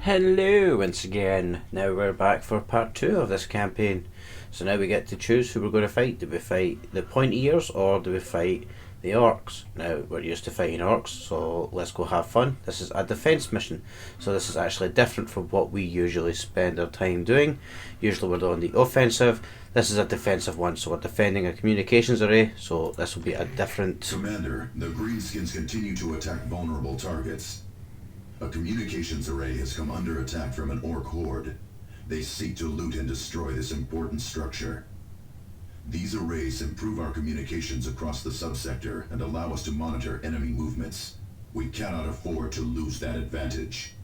Hello once again. Now we're back for part 2 of this campaign. So now we get to choose who we're going to fight. Do we fight the pointy ears or do we fight the orcs? Now we're used to fighting orcs, so let's go have fun. This is a defence mission, so this is actually different from what we usually spend our time doing. Usually we're on the offensive. This is a defensive one, so we're defending a communications array, so this will be a different... Commander, the Greenskins continue to attack vulnerable targets. A communications array has come under attack from an Ork horde. They seek to loot and destroy this important structure. These arrays improve our communications across the subsector and allow us to monitor enemy movements. We cannot afford to lose that advantage.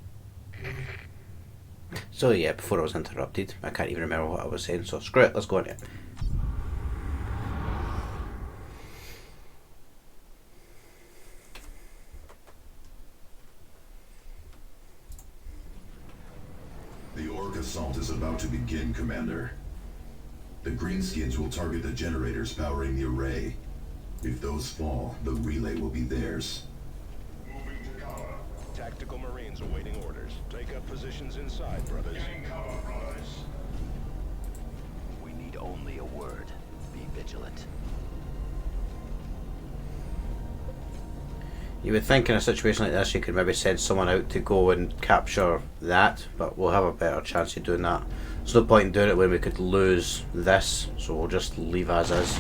So yeah, before I was interrupted, I can't even remember what I was saying, so screw it, let's go on it. The Ork assault is about to begin, Commander. The Greenskins will target the generators powering the array. If those fall, the relay will be theirs. Moving to cover. Tactical Marines awaiting orders. Take up positions inside, brothers. Getting cover, brothers. We need only a word. Be vigilant. You would think in a situation like this you could maybe send someone out to go and capture that, but we'll have a better chance of doing that. There's no point in doing it when we could lose this, so we'll just leave as is.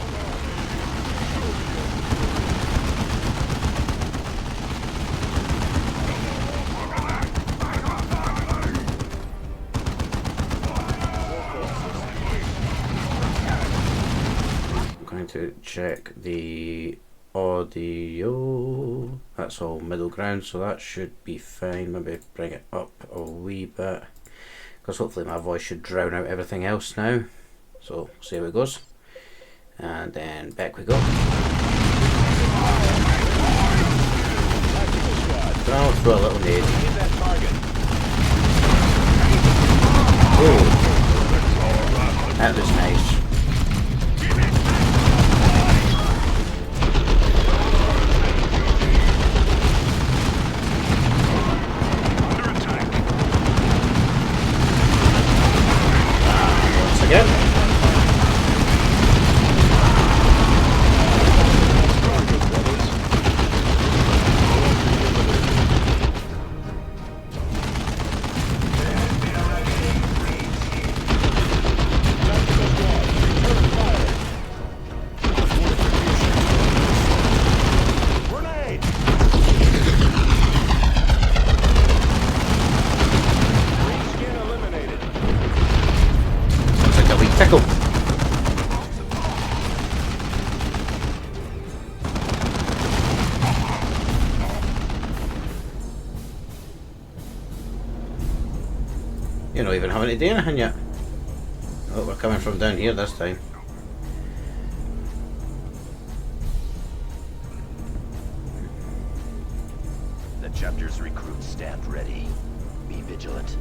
I'm going to check the audio. That's all middle ground, so that should be fine. Maybe bring it up a wee bit, because hopefully my voice should drown out everything else now. So see how it goes, and then back we go. I'll throw a little nade. Oh, that was nice. Yep. Pickle. You're not even having to do anything yet. Oh, we're coming from down here this time. The chapter's recruits stand ready. Be vigilant.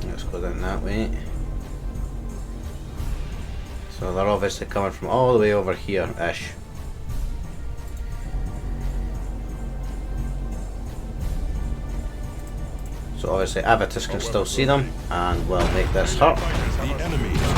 Let's go down that way. So they're obviously coming from all the way over here-ish. So obviously Avitus can still see them, and we'll make this hurt. The enemy is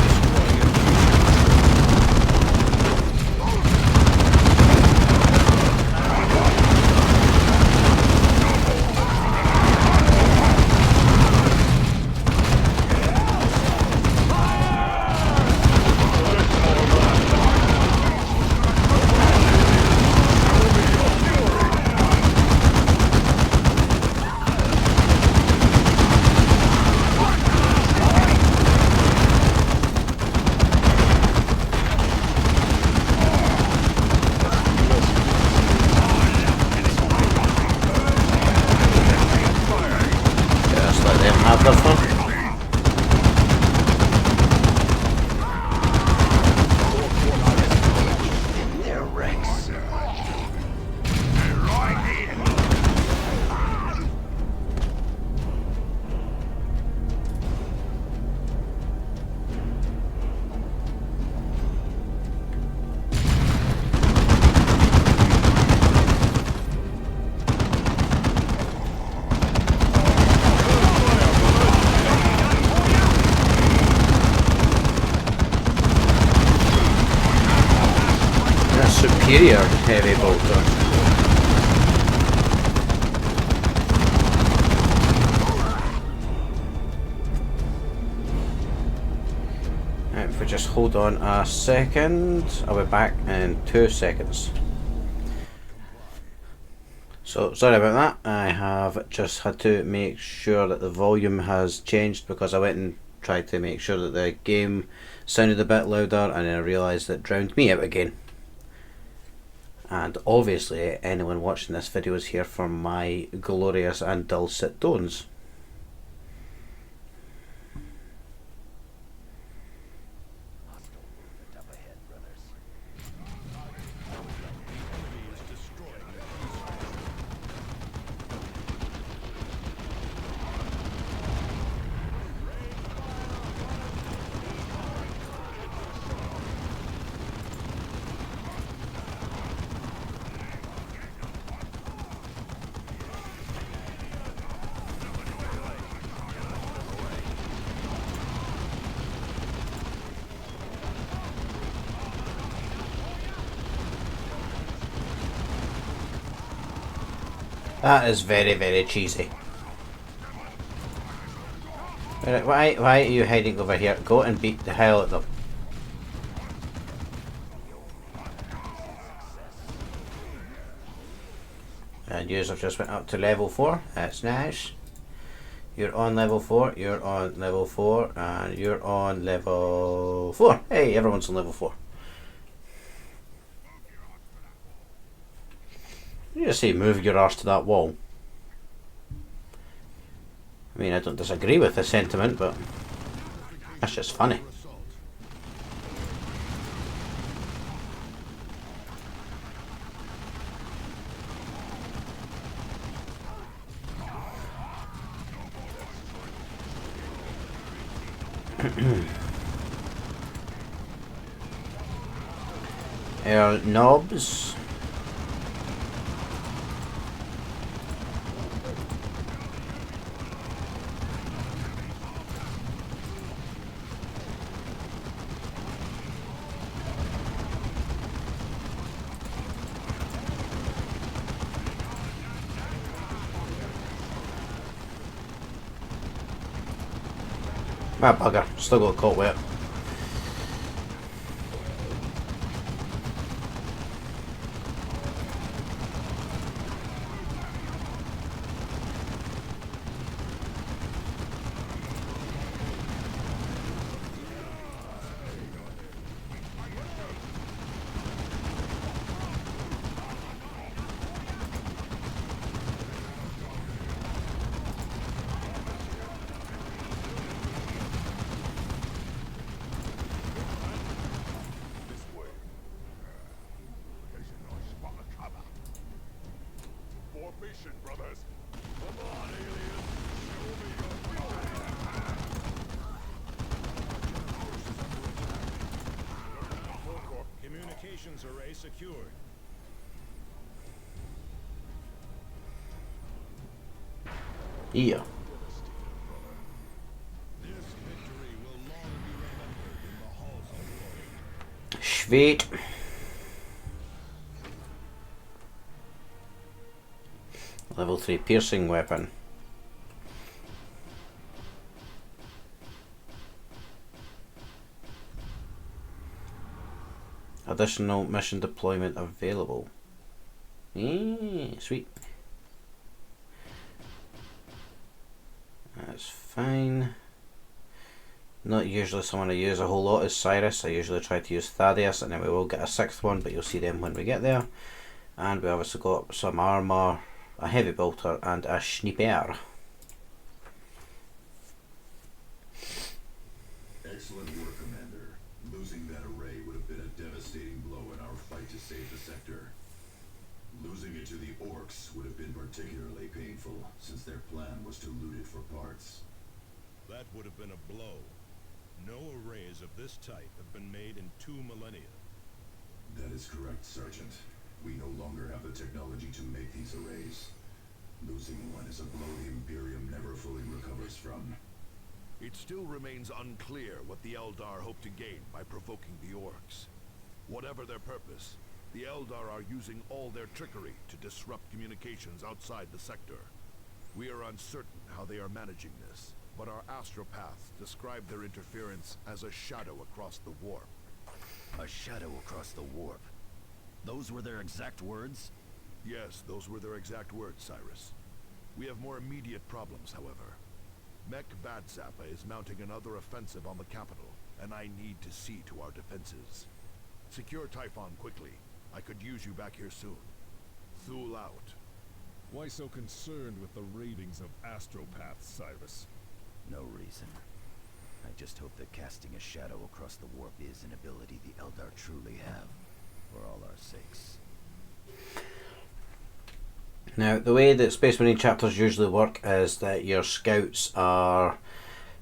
interior heavy bolter. If we just hold on a second, I'll be back in 2 seconds. So sorry about that, I have just had to make sure that the volume has changed because I went and tried to make sure that the game sounded a bit louder and then I realised that it drowned me out again. And obviously anyone watching this video is here for my glorious and dulcet tones. That is very, very cheesy. Why are you hiding over here? Go and beat the hell out of them. And you have just went up to level 4. That's nice. You're on level 4, you're on level 4, and you're on level 4. Hey, everyone's on level 4. You just say move your arse to that wall. I mean, I don't disagree with the sentiment, but that's just funny. Knobs. Ah, bugger. Still got caught wet. Communications array secured. Yeah. This victory will long be remembered in the halls of glory. Sweet. Level 3 piercing weapon. Additional mission deployment available. Sweet. That's fine. Not usually someone I use a whole lot is Cyrus. I usually try to use Thaddeus, and then we will get a 6th one, but you'll see them when we get there. And we obviously got some armour, a heavy bolter, and a sniper. Excellent work, Commander. Losing that array would have been a devastating blow in our fight to save the sector. Losing it to the Orks would have been particularly painful, since their plan was to loot it for parts. That would have been a blow. No arrays of this type have been made in 2 millennia. That is correct, Sergeant. We no longer have the technology to make these arrays. Losing one is a blow the Imperium never fully recovers from. It still remains unclear what the Eldar hope to gain by provoking the Orks. Whatever their purpose, The Eldar are using all their trickery to disrupt communications outside the sector. We are uncertain how they are managing this, but our astropaths describe their interference as a shadow across the warp. A shadow across the warp. Those were their exact words? Yes, those were their exact words, Cyrus. We have more immediate problems, however. Mech Badzappa is mounting another offensive on the capital, and I need to see to our defenses. Secure Typhon quickly. I could use you back here soon. Thule out. Why so concerned with the ratings of astropaths, Cyrus? No reason. I just hope that casting a shadow across the warp is an ability the Eldar truly have, for all our sakes. Now, the way that Space Marine chapters usually work is that your scouts are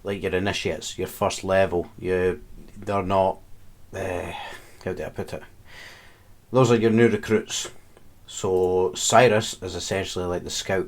like your initiates, your first level. They're not, how do I put it? Those are your new recruits. So Cyrus is essentially like the scout.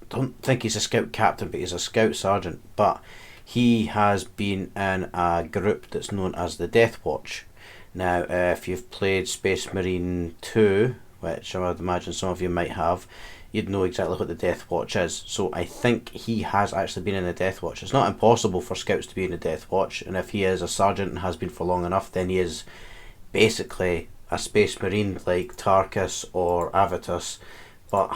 Don't think he's a scout captain, but he's a scout sergeant. But he has been in a group that's known as the Death Watch. Now, if you've played Space Marine 2, which I would imagine some of you might have, you'd know exactly what the Death Watch is. So I think he has actually been in the Death Watch. It's not impossible for scouts to be in the Death Watch, and if he is a sergeant and has been for long enough, then he is basically a Space Marine like Tarkus or Avitus, but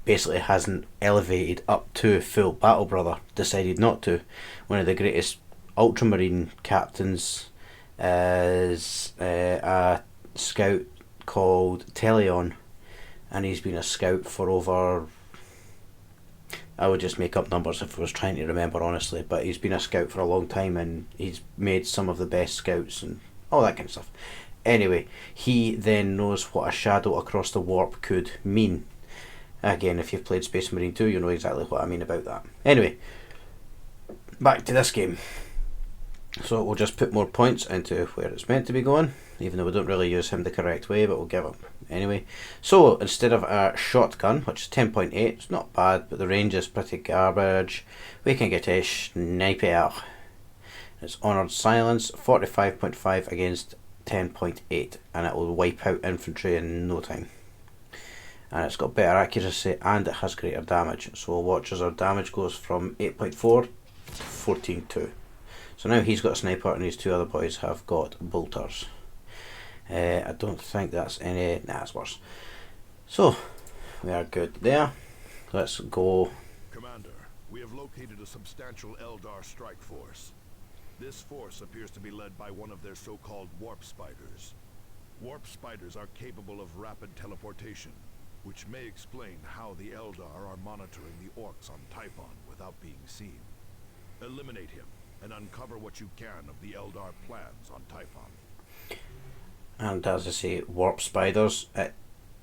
basically hasn't elevated up to full battle brother. Decided not to. One of the greatest Ultramarine captains is a scout called Teleon, and he's been a scout for over, I would just make up numbers if I was trying to remember honestly, but he's been a scout for a long time and he's made some of the best scouts and all that kind of stuff. Anyway, he then knows what a shadow across the warp could mean. Again, if you've played Space Marine 2, you know exactly what I mean about that. Anyway, back to this game. So we'll just put more points into where it's meant to be going, even though we don't really use him the correct way, but we'll give him anyway. So instead of a shotgun, which is 10.8, it's not bad, but the range is pretty garbage, we can get a sniper. It's Honoured Silence, 45.5 against 10.8, and it will wipe out infantry in no time. And it's got better accuracy and it has greater damage. So we'll watch as our damage goes from 8.4 to 14.2. So now he's got a sniper and these two other boys have got bolters. I don't think that's any... Nah, it's worse. So, we are good there. Let's go. Commander, we have located a substantial Eldar strike force. This force appears to be led by one of their so-called warp spiders. Warp spiders are capable of rapid teleportation, which may explain how the Eldar are monitoring the Orks on Typhon without being seen. Eliminate him and uncover what you can of the Eldar plans on Typhon. And as I say, warp spiders,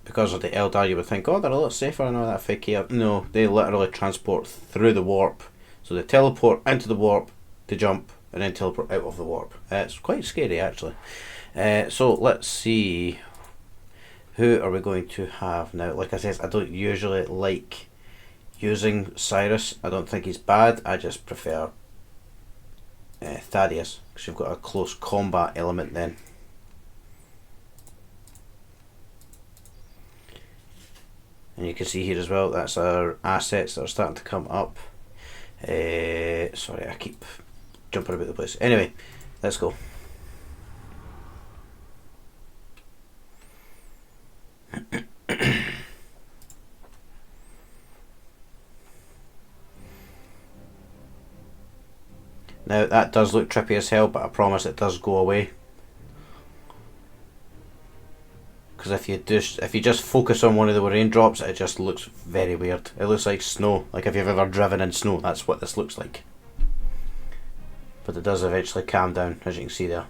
because of the Eldar you would think, oh, they're a lot safer and all that fake here. No, they literally transport through the warp. So they teleport into the warp, they jump, and then teleport out of the warp. It's quite scary actually. So let's see, who are we going to have now? Like I said, I don't usually like using Cyrus. I don't think he's bad, I just prefer Thaddeus, because you've got a close combat element then. And you can see here as well, that's our assets that are starting to come up. Sorry, I keep jumping about the place. Anyway, let's go. Now that does look trippy as hell, but I promise it does go away. Because if you just focus on one of the raindrops, it just looks very weird. It looks like snow. Like if you've ever driven in snow, that's what this looks like. But it does eventually calm down, as you can see there.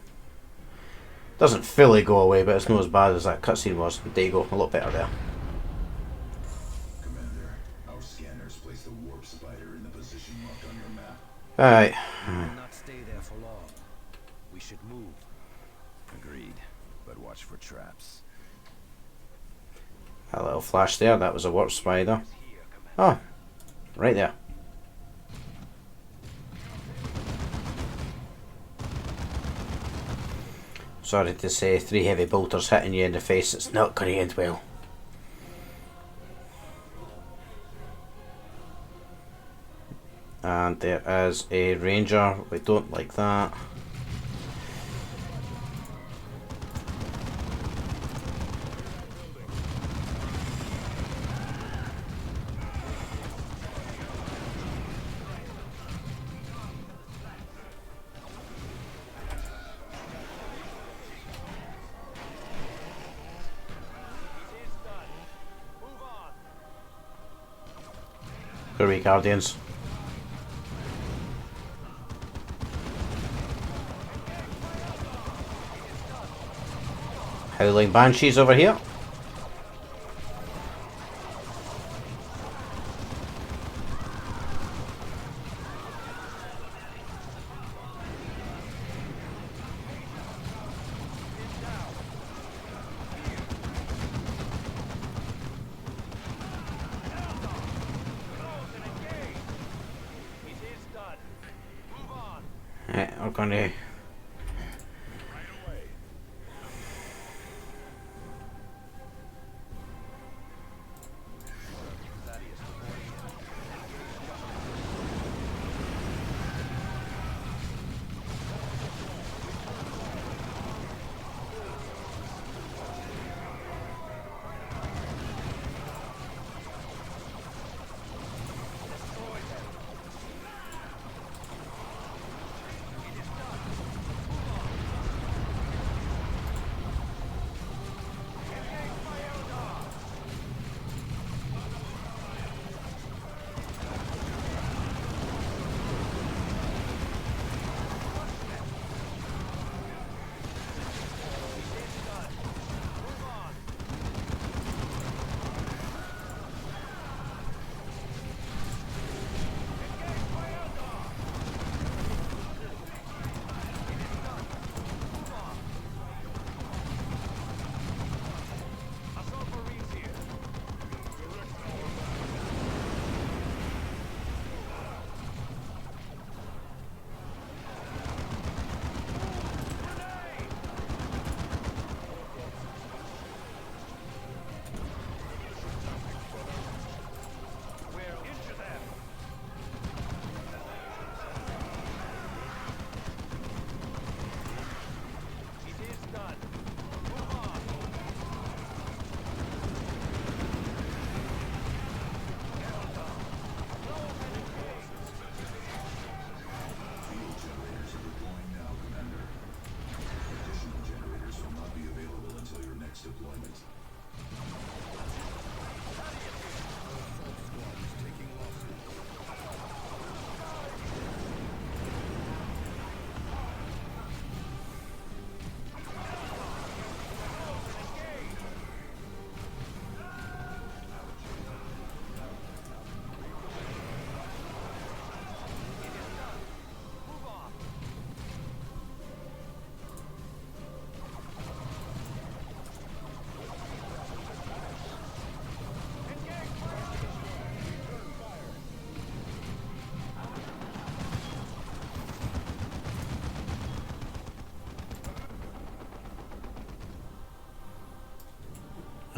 Doesn't fully go away, but it's not as bad as that cutscene was. There you go, a lot better there. Commander, our scanners place the warp spider in the position marked on your map. Alright. We will not stay there for long. We should move. Agreed, but watch for traps. A little flash there, that was a warp spider. Oh, right there. Sorry to say, 3 heavy bolters hitting you in the face, it's not going to end well. And there is a ranger, we don't like that. Where are we, Guardians? Howling Banshees over here. Right, we're going to...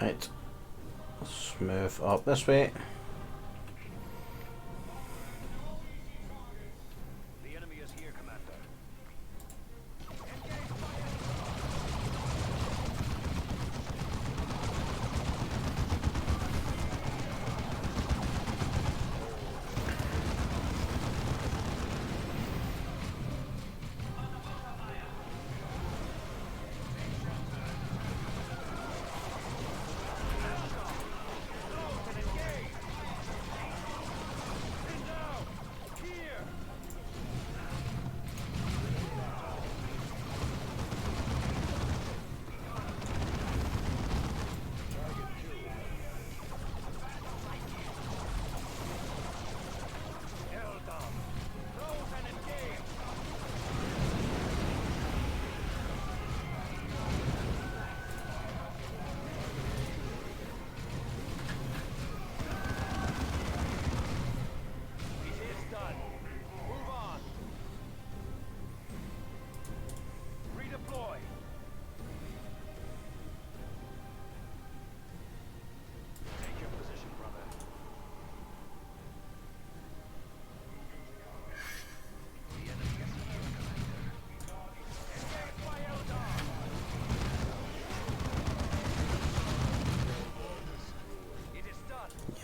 Right, let's move up this way. The enemy is here, Commander.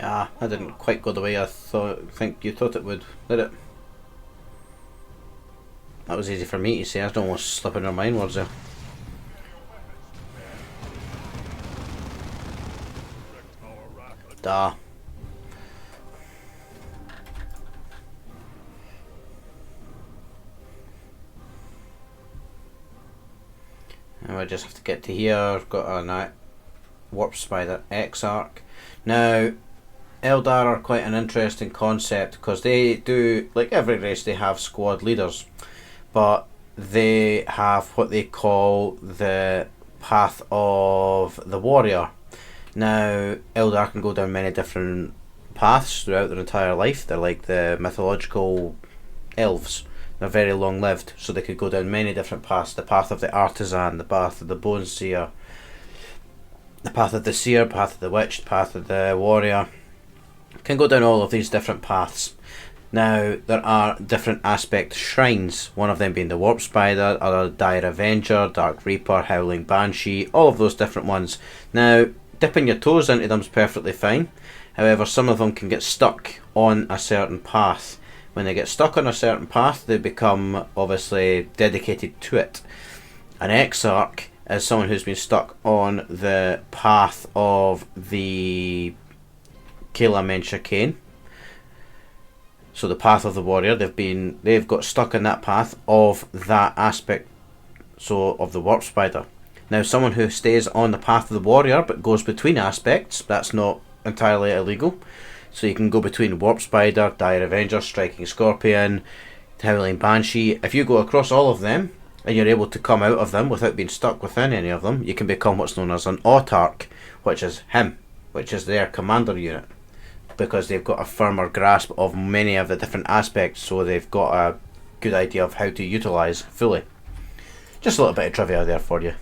Ah, that didn't quite go the way I think you thought it would, did it? That was easy for me to say. I was almost slipping her mind words there. Da. And we just have to get to here. I've got a Warp Spider Exarch. Now, Eldar are quite an interesting concept because they do, like every race, they have squad leaders, but they have what they call the path of the warrior. Now, Eldar can go down many different paths throughout their entire life. They're like the mythological elves. They're very long lived, so they could go down many different paths. The path of the artisan, the path of the bone seer, the path of the seer, path of the witch, path of the warrior. Can go down all of these different paths. Now, there are different aspect shrines, one of them being the Warp Spider, other Dire Avenger, Dark Reaper, Howling Banshee, all of those different ones. Now, dipping your toes into them is perfectly fine. However, some of them can get stuck on a certain path. When they get stuck on a certain path, they become obviously dedicated to it. An Exarch is someone who's been stuck on the path of the Kayla Mencha Kane. So the path of the warrior, they've got stuck in that path of that aspect, so of the Warp Spider. Now, someone who stays on the path of the warrior but goes between aspects, that's not entirely illegal. So you can go between Warp Spider, Dire Avenger, Striking Scorpion, Howling Banshee. If you go across all of them and you're able to come out of them without being stuck within any of them, you can become what's known as an Autarch, which is their commander unit, because they've got a firmer grasp of many of the different aspects, so they've got a good idea of how to utilise fully. Just a little bit of trivia there for you.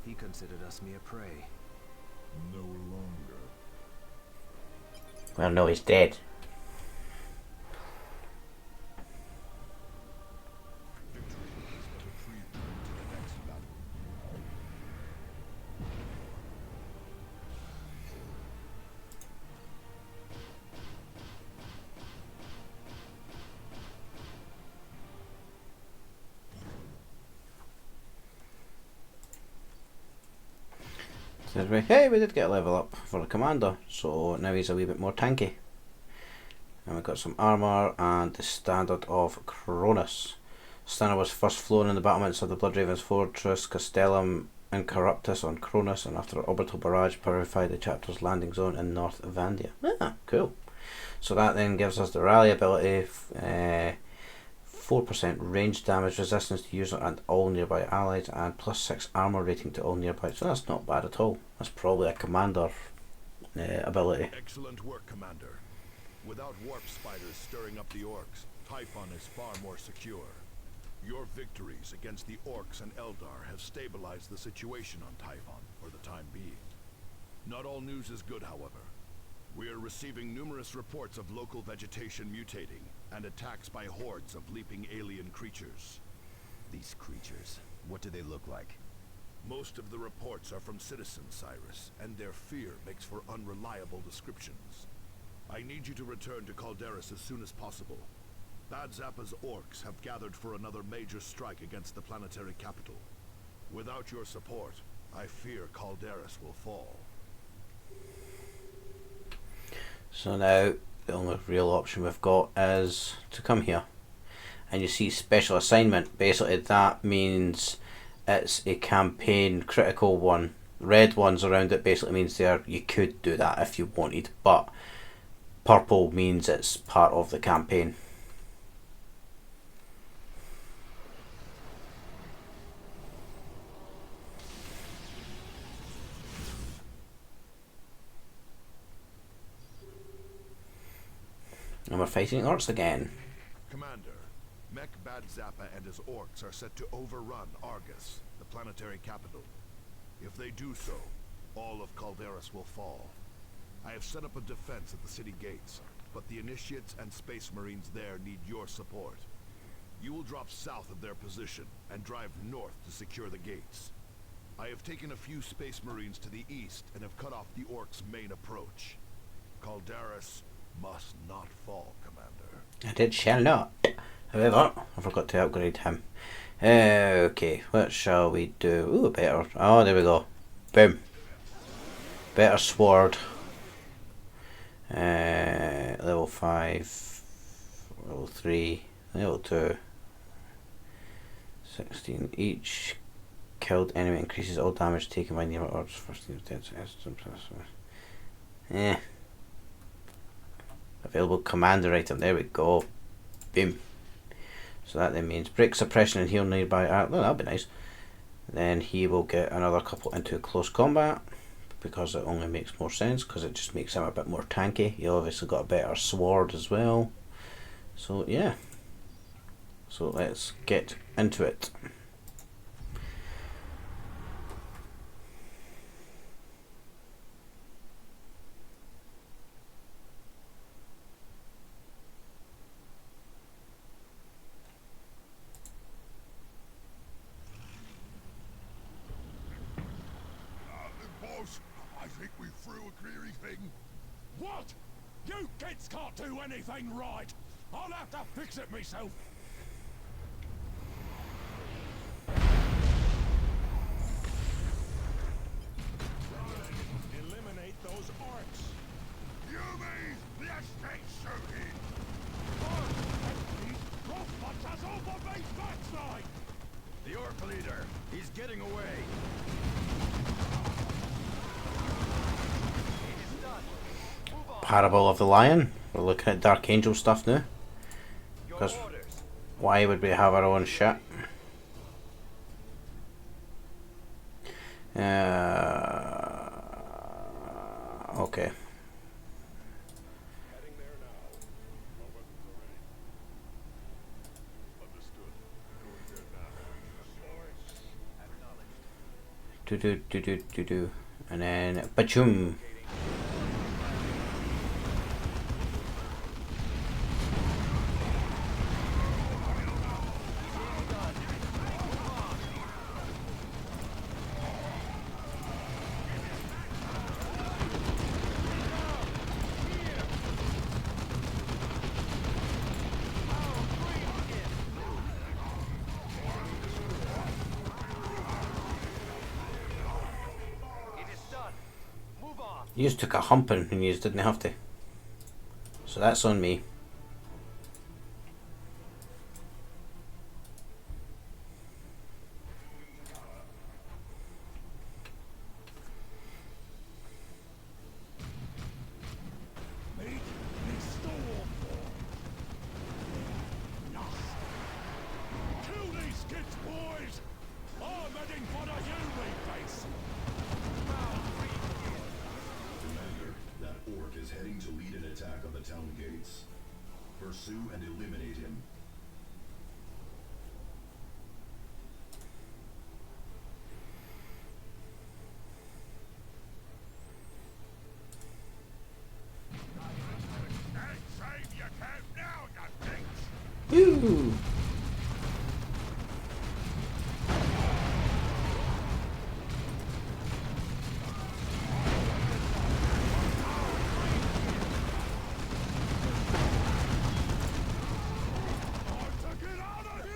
He considered us mere prey. No longer. Well, no, he's dead. Hey, we did get a level up for the commander, so now he's a wee bit more tanky. And we've got some armour and the standard of Cronus. Standard was first flown in the battlements of the Bloodraven's Fortress, Castellum Incorruptus on Cronus, and after an orbital barrage purified the chapter's landing zone in North Vandia. Ah, cool. So that then gives us the rally ability, 4% range damage resistance to user and all nearby allies, and +6 armor rating to all nearby. So that's not bad at all. That's probably a commander ability. Excellent work, Commander. Without warp spiders stirring up the Orks, Typhon is far more secure. Your victories against the Orks and Eldar have stabilized the situation on Typhon for the time being. Not all news is good, however. We are receiving numerous reports of local vegetation mutating and attacks by hordes of leaping alien creatures. These creatures, what do they look like? Most of the reports are from citizens, Cyrus, and their fear makes for unreliable descriptions. I need you to return to Calderis as soon as possible. Bad Zappa's Orks have gathered for another major strike against the planetary capital. Without your support, I fear Calderis will fall. So now the only real option we've got is to come here, and you see special assignment. Basically that means it's a campaign critical one. Red ones around it basically means there you could do that if you wanted, but purple means it's part of the campaign. And we're fighting Orks again. Commander, Mech Bad Zappa and his Orks are set to overrun Argus, the planetary capital. If they do so, all of Calderis will fall. I have set up a defense at the city gates, but the Initiates and Space Marines there need your support. You will drop south of their position and drive north to secure the gates. I have taken a few Space Marines to the east and have cut off the Orks' main approach. Calderis must not fall, Commander. It shall not. However, I forgot to upgrade him. Okay, what shall we do? Ooh, better. Oh, there we go. Boom. Better sword. Level 5. Level 3. Level 2. 16 each. Killed enemy increases all damage taken by nearby orbs. First available commander item. There we go. Boom. So that then means break suppression and heal nearby. Well, that'll be nice. Then he will get another couple into close combat, because it only makes more sense, because it just makes him a bit more tanky. He obviously got a better sword as well. So yeah. So let's get into it. Boss, I think we threw a query thing. What? You kids can't do anything right! I'll have to fix it myself! Eliminate those Orks. You mean the estate shooting? Rothbutcher's over me backside! The Ork leader, he's getting away. Parable of the Lion. We're looking at Dark Angel stuff now. Because why would we have our own shit? Okay. Do. And then Bachum. You just took a humping and you just didn't have to. So that's on me. Meet this Pursue and eliminate him. Save your camp now, you things! Woo! Get out of here!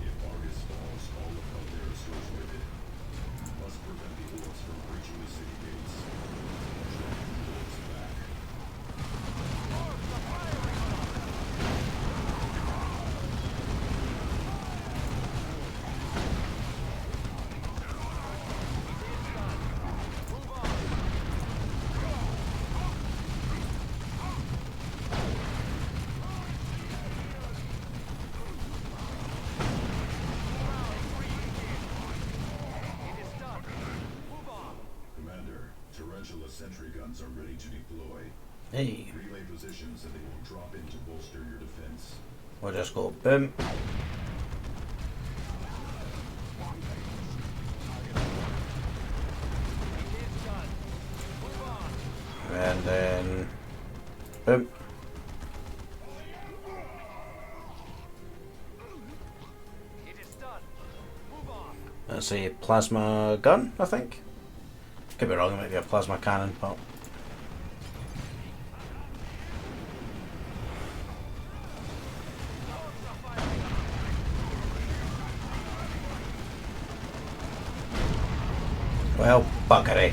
If Argus falls, all of Eldaris goes with it. Must prevent the Orks from breaching the city gates. Drive the Orks back. Commander, tarantula sentry guns are ready to deploy. Hey, Relay positions and they will drop in to bolster your defense. we'll just go boom. And then boom. That's a plasma gun, I think. Could be wrong, it might be a plasma cannon, but well, buggery.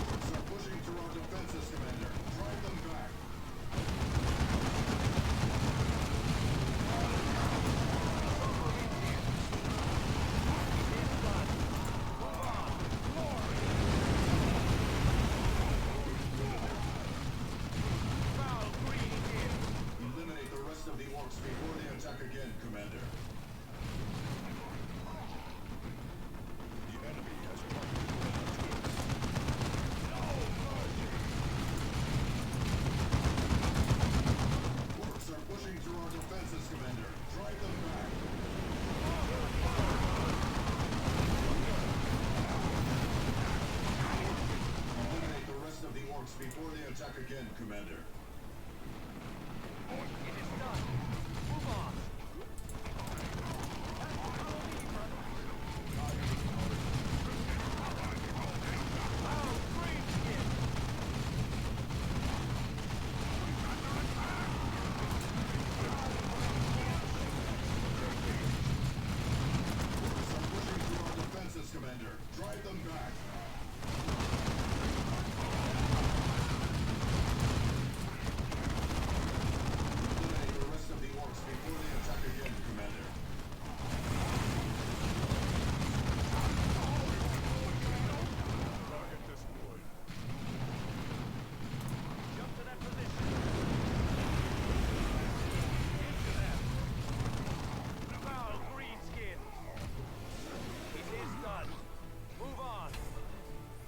Orks are pushing through our defenses, Commander. Drive them back. Eliminate the rest of the Orks before they attack again, Commander. The enemy has targeted Orks are pushing through our defenses, Commander. Drive them back. Eliminate the rest of the Orks before they attack again, Commander. Orks are pushing through our defenses, Commander. Drive them back. Eliminate the rest of the Orks before they attack again, Commander. Target destroyed.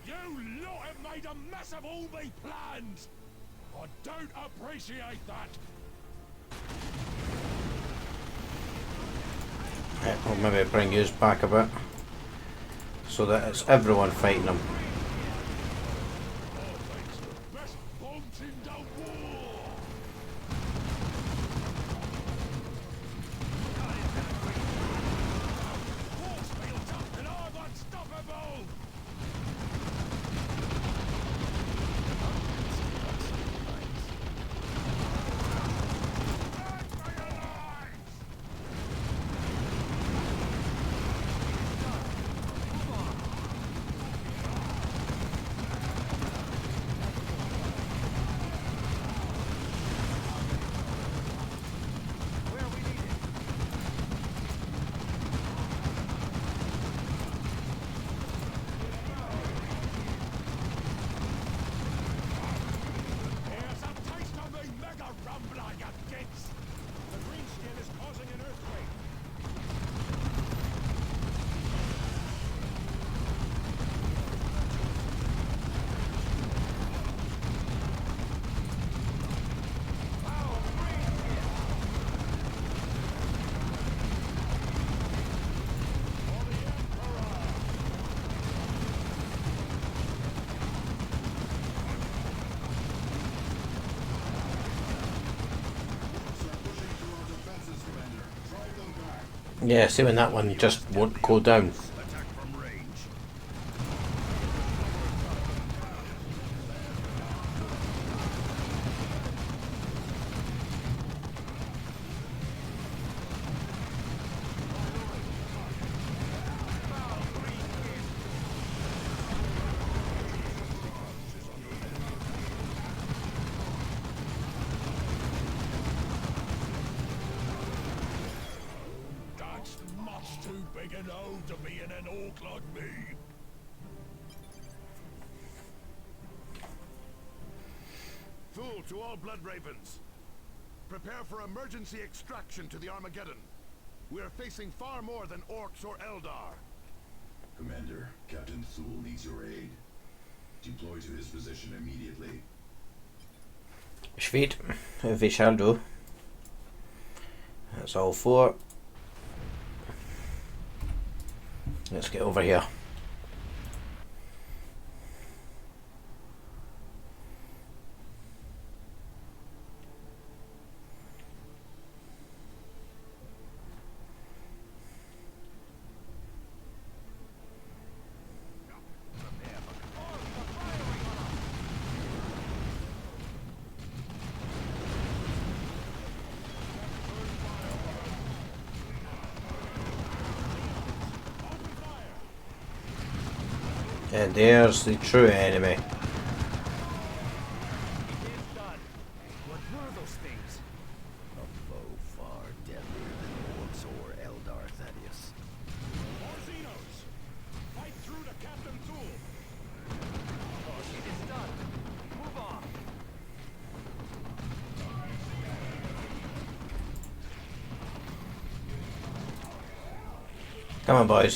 You lot have made a mess of all me plans! I don't appreciate that! Yeah, we'll maybe bring yours back a bit so that it's everyone fighting them. Best bombs in the war! War's built up and I'm unstoppable! Stand for your lives! Yeah, see when that one just won't go down. Attack from range. That's much too big an O to be in an orc like me. Thule to all blood ravens. Prepare for emergency extraction to the Armageddon. We are facing far more than Orks or Eldar. Commander, Captain Thule needs your aid. Deploy to his position immediately. Sweet, we shall do. That's all four. Let's get over here. And there's the true enemy. What were those things? A foe far deadlier than Orks or Eldar, Thaddeus. Orzinos! Fight through to Captain Thule! It is done. Move on. Come on, boys.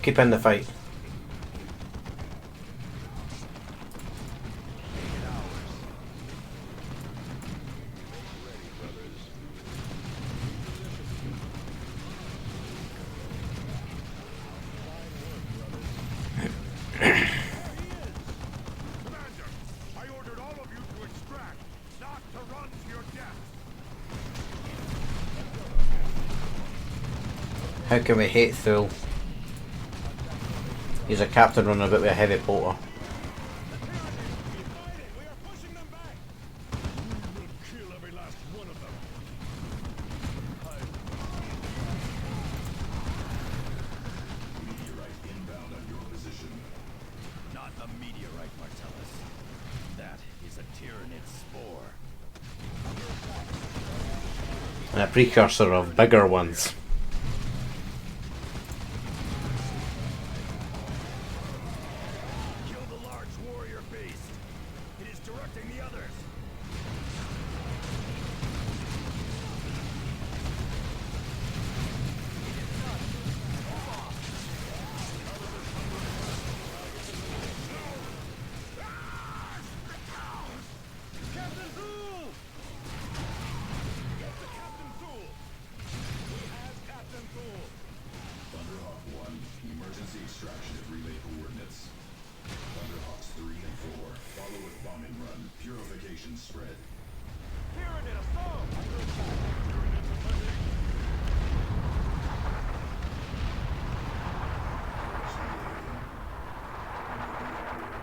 Keep in the fight. Commander, I ordered all of you to extract, not to run to your death. How can we hate Thule? He's a captain running about with a heavy bolter. We are pushing them back! We will kill every last one of them! Meteorite inbound on your position. Not a meteorite, Martellus. That is a Tyranid spore. And a precursor of bigger ones. Kill the large warrior beast. It is directing the others. Captain Thule! Get to Captain Thule! We have Captain Thule! Thunderhawk 1, emergency extraction at relay coordinates. Thunderhawks 3 and 4, follow with bombing run, purification spread. Tyranid assault!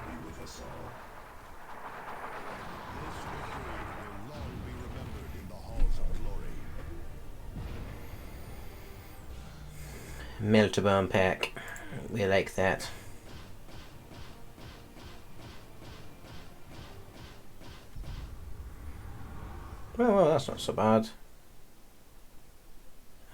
Be with us all. This victory will long be remembered in the halls of glory. Meltdown pack. We like that. Well, that's not so bad.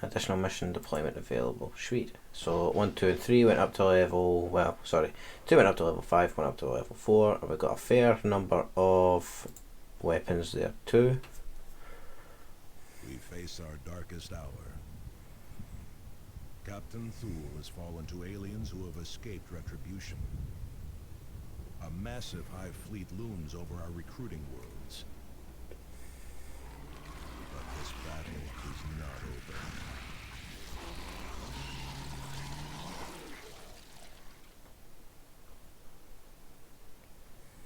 Additional mission deployment available. Sweet. So 1, 2, and 3 went up to level, well, sorry, 2 went up to level 5, 1 up to level 4, and we got a fair number of weapons there too. We face our darkest hour. Captain Thule has fallen to aliens who have escaped retribution. A massive hive fleet looms over our recruiting worlds. But this battle is not over.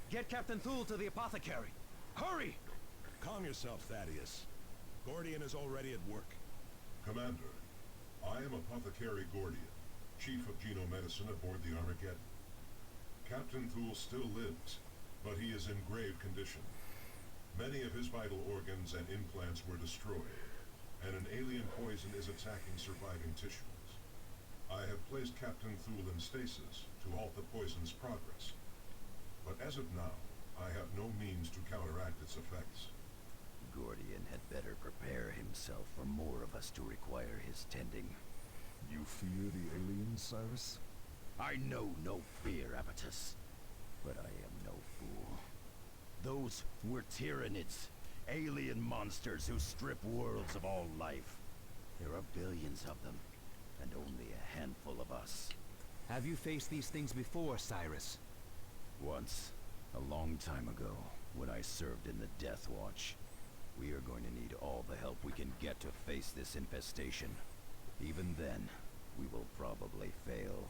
Get Captain Thule to the apothecary. Hurry! Calm yourself, Thaddeus. Gordian is already at work. Commander, I am Apothecary Gordian, chief of genomedicine aboard the Armageddon. Captain Thule still lives, but he is in grave condition. Many of his vital organs and implants were destroyed, and an alien poison is attacking surviving tissues. I have placed Captain Thule in stasis to halt the poison's progress, but as of now, I have no means to counteract its effects. Gordian had better prepare himself for more of us to require his tending. You fear the aliens, Cyrus? I know no fear, Abatus, but I am no fool. Those were Tyranids, alien monsters who strip worlds of all life. There are billions of them, and only a handful of us. Have you faced these things before, Cyrus? Once, a long time ago, when I served in the Death Watch. We are going to need all the help we can get to face this infestation. Even then, we will probably fail.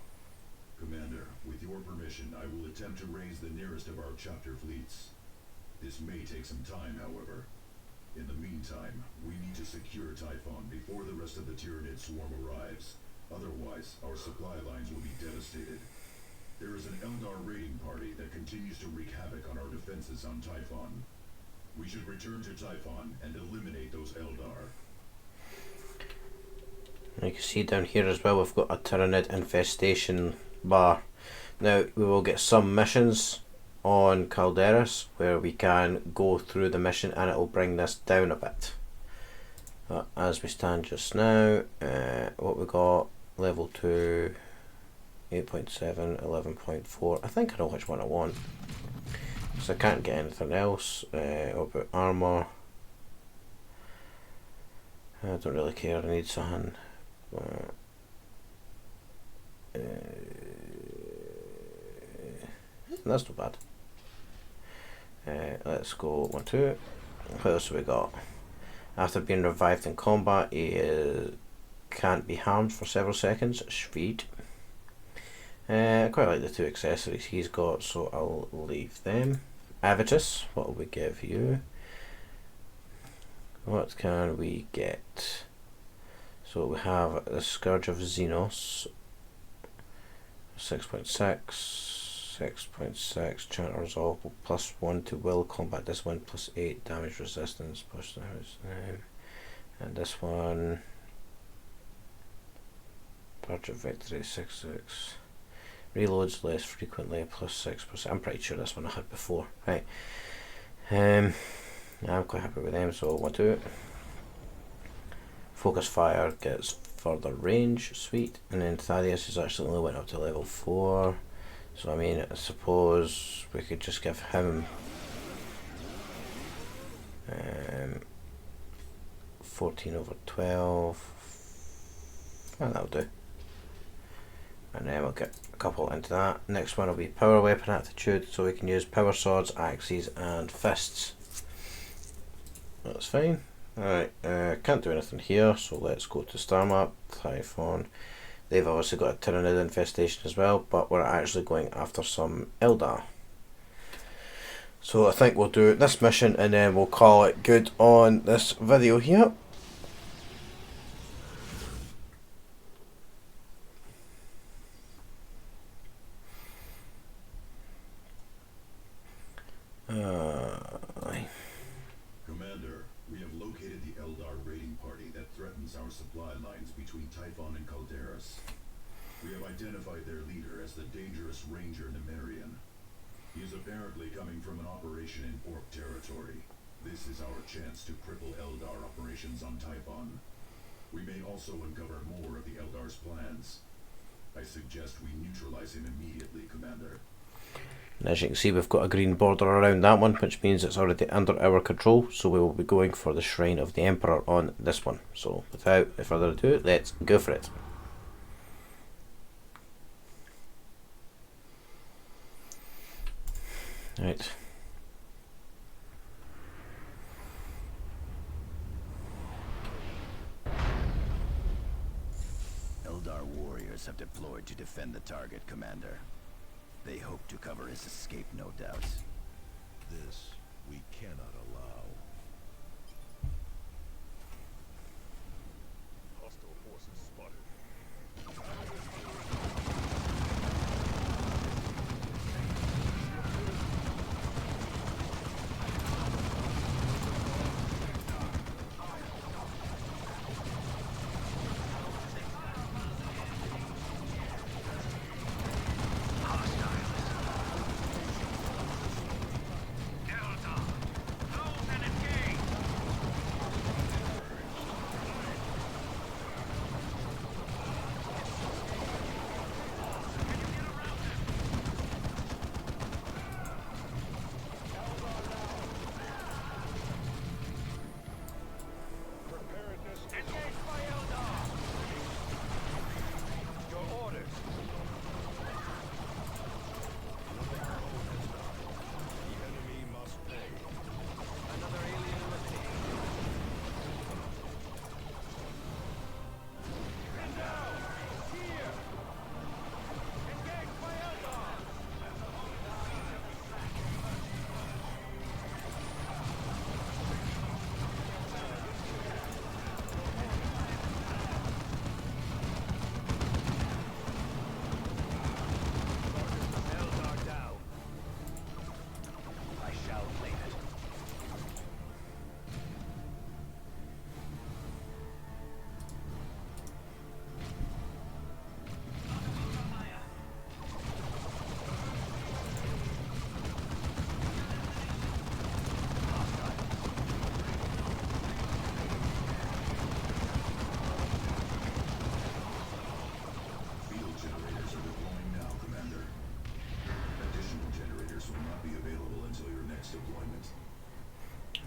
Commander, with your permission, I will attempt to raise the nearest of our chapter fleets. This may take some time, however. In the meantime, we need to secure Typhon before the rest of the Tyranid swarm arrives. Otherwise, our supply lines will be devastated. There is an Eldar raiding party that continues to wreak havoc on our defenses on Typhon. We should return to Typhon and eliminate those Eldar. You can see down here as well, we've got a Tyranid infestation bar. Now, we will get some missions on Calderas where we can go through the mission and it will bring this down a bit. But as we stand just now, what we got, level 2, 8.7, 11.4. I think I know which one I want. So I can't get anything else. What about armour? I don't really care, I need something. That's not bad. Let's go 1, 2. What else have we got? After being revived in combat, he can't be harmed for several seconds. Sweet. I quite like the 2 accessories he's got, so I'll leave them. Avitus, what will we give you? What can we get? So we have the Scourge of Xenos, 6.6, 6.6, chant resolve, +1 to will, combat this one, +8 damage resistance, push the house now. And this one, Purge of Victory, 6.6. Reloads less frequently, +6%. I'm pretty sure this one I had before. Right. I'm quite happy with them, so 1, 2. Focus fire gets further range, sweet. And then Thaddeus has actually only went up to level 4. So I mean, I suppose we could just give him 14/12. Well, that'll do. And then we'll get a couple into that. Next one will be power weapon aptitude, so we can use power swords, axes and fists. That's fine. Alright, can't do anything here, so let's go to Star Map, Typhon. They've obviously got a Tyranid infestation as well, but we're actually going after some Eldar. So I think we'll do this mission and then we'll call it good on this video here. Commander, we have located the Eldar raiding party that threatens our supply lines between Typhon and Calderas. We have identified their leader as the dangerous Ranger Nemerian. He is apparently coming from an operation in Ork territory. This is our chance to cripple Eldar operations on Typhon. We may also uncover more of the Eldar's plans. I suggest we neutralize him immediately, Commander. And as you can see, we've got a green border around that one, which means it's already under our control, so we will be going for the Shrine of the Emperor on this one. So without further ado, let's go for it. Right. Eldar warriors have deployed to defend the target, Commander. They hope to cover his escape, no doubt. This we cannot allow. Hostile forces spotted.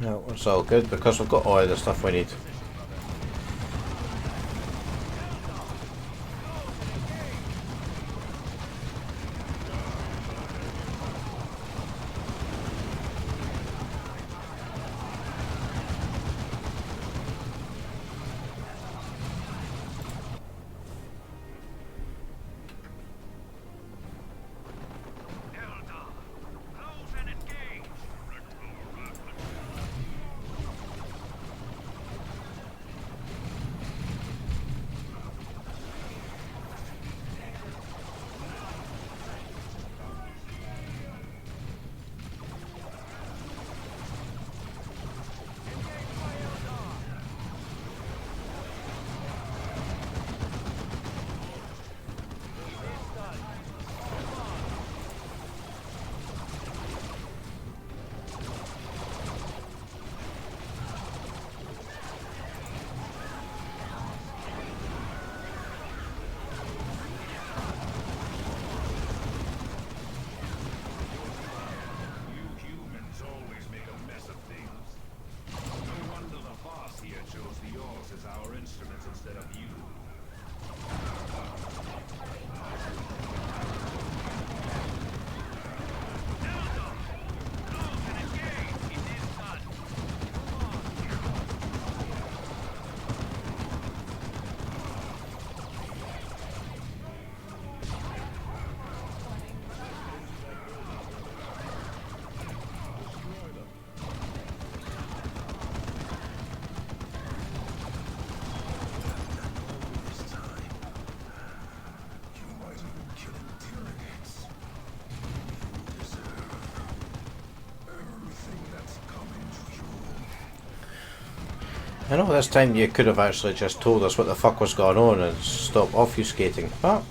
No, it's all good because we've got all the stuff we need. I know this time you could have actually just told us what the fuck was going on and stopped obfuscating, but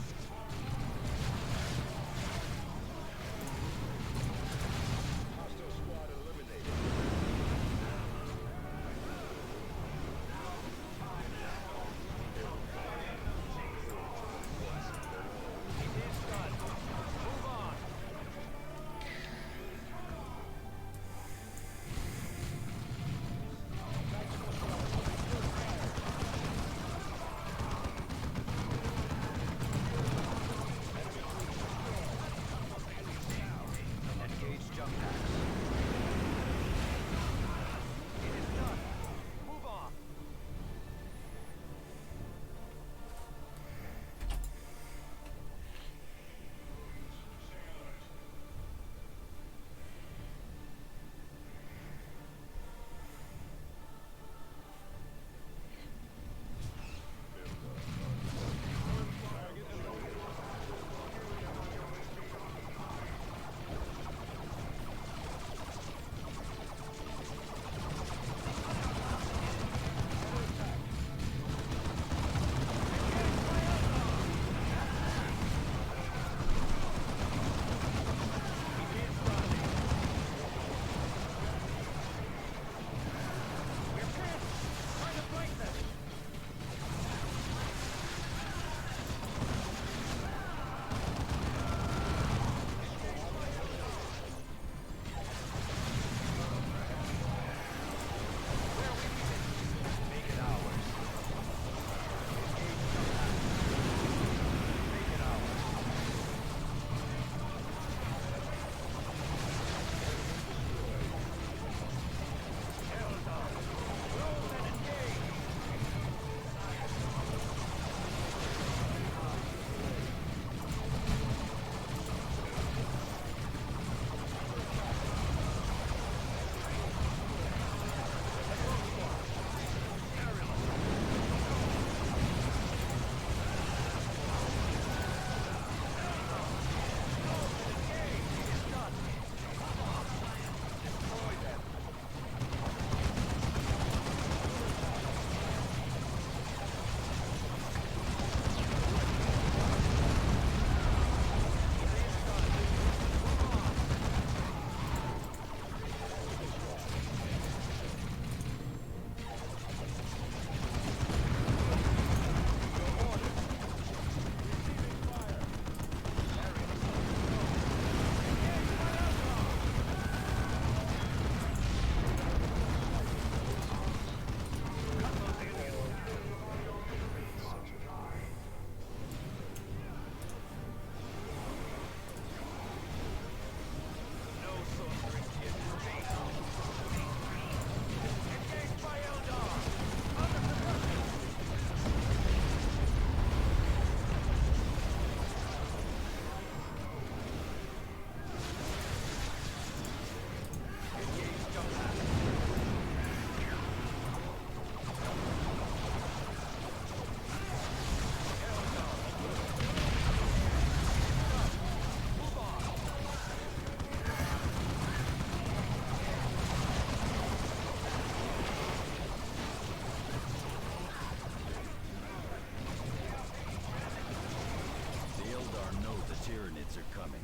Tyranids are coming.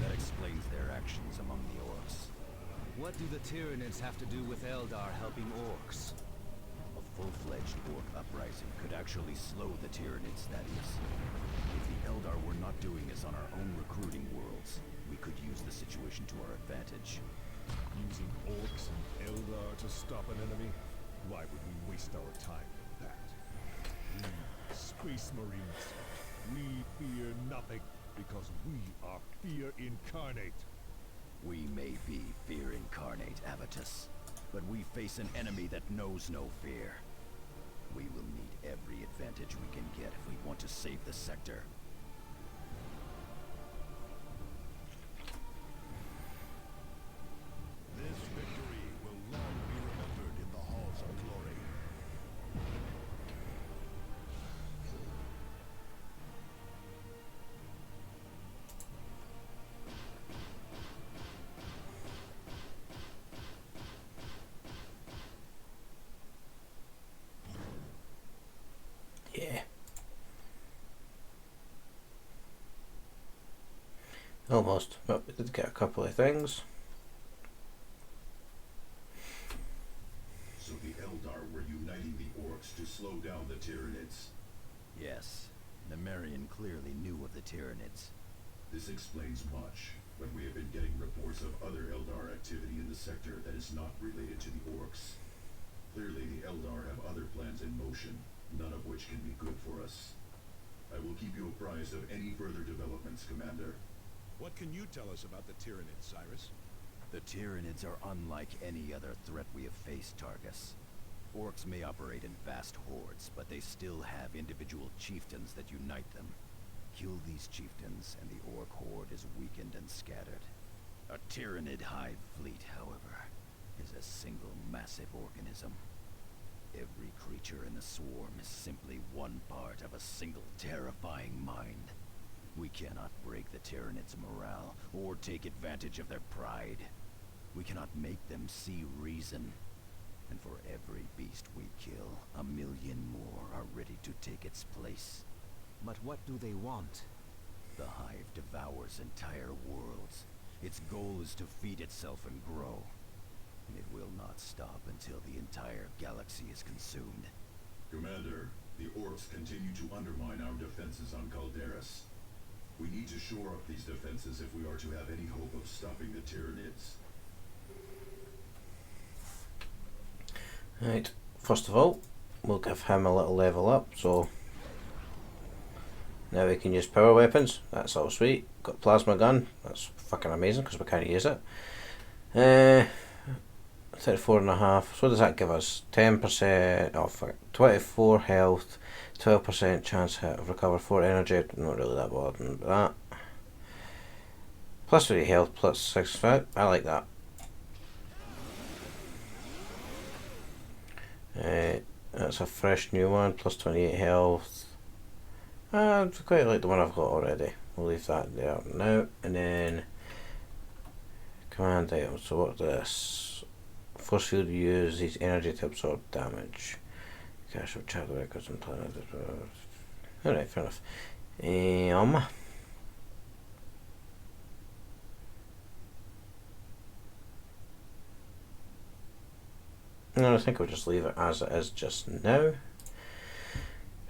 That explains their actions among the Orks. What do the Tyranids have to do with Eldar helping Orks? A full-fledged Ork uprising could actually slow the Tyranids, that is. If the Eldar were not doing this on our own recruiting worlds, we could use the situation to our advantage. Using Orks and Eldar to stop an enemy? Why would we waste our time with that? We, Space Marines, we fear nothing because we are fear incarnate. We may be fear incarnate, Avitus, but we face an enemy that knows no fear. We will need every advantage we can get if we want to save the sector. This victory will long be remembered in the halls of glory. Yeah. Almost. But we did get a couple of things. So the Eldar were uniting the Orks to slow down the Tyranids. Yes, Nemerian clearly knew of the Tyranids. This explains much, but we have been getting reports of other Eldar activity in the sector that is not related to the Orks. Clearly the Eldar have other plans in motion, none of which can be good for us. I will keep you apprised of any further developments, Commander. What can you tell us about the Tyranids, Cyrus? The Tyranids are unlike any other threat we have faced, Targus. Orks may operate in vast hordes, but they still have individual chieftains that unite them. Kill these chieftains, and the Ork horde is weakened and scattered. A Tyranid hive fleet, however, is a single massive organism. Every creature in the swarm is simply one part of a single terrifying mind. We cannot break the Tyranids' morale, or take advantage of their pride. We cannot make them see reason. And for every beast we kill, 1,000,000 more are ready to take its place. But what do they want? The hive devours entire worlds. Its goal is to feed itself and grow. And it will not stop until the entire galaxy is consumed. Commander, the Orks continue to undermine our defenses on Calderas. We need to shore up these defenses if we are to have any hope of stopping the Tyranids. Right, first of all, we'll give him a little level up, so now we can use power weapons. That's all sweet. Got plasma gun. That's fucking amazing because we can't use it. 34.5. So what does that give us? 10% off. 24 health, 12% chance hit of recover 4 energy. Not really that bothered with that. Plus 3 health, plus 6 fit. I like that. That's a fresh new one. Plus 28 health. I quite like the one I've got already. We'll leave that there now. And then command items. So what's this? Force field use these energy to absorb damage. Cache of child records and planet. Alright, fair enough. No, I think I'll just leave it as it is just now.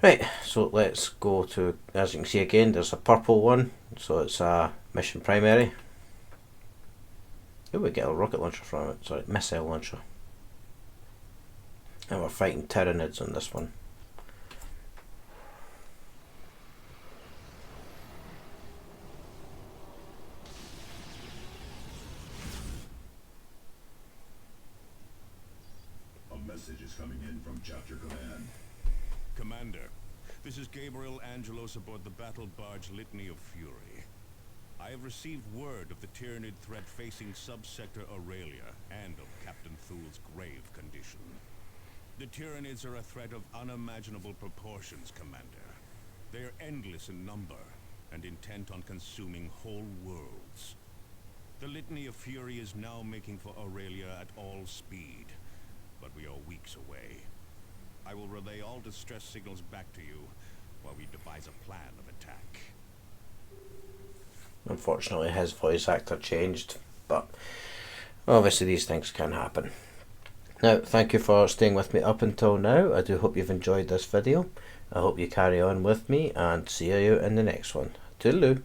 Right, so let's go to, as you can see again, there's a purple one, so it's a mission primary. Oh, we get a rocket launcher from it, sorry, missile launcher. And we're fighting Tyranids on this one. A message is coming in from Chapter Command. Commander, this is Gabriel Angelos aboard the battle barge Litany of Fury. I have received word of the Tyranid threat facing subsector Aurelia and of Captain Thul's grave condition. The Tyranids are a threat of unimaginable proportions, Commander. They are endless in number and intent on consuming whole worlds. The Litany of Fury is now making for Aurelia at all speed, but we are weeks away. I will relay all distress signals back to you while we devise a plan of attack. Unfortunately, his voice actor changed, but obviously these things can happen. Now, thank you for staying with me up until now. I do hope you've enjoyed this video. I hope you carry on with me, and see you in the next one. Toodaloo.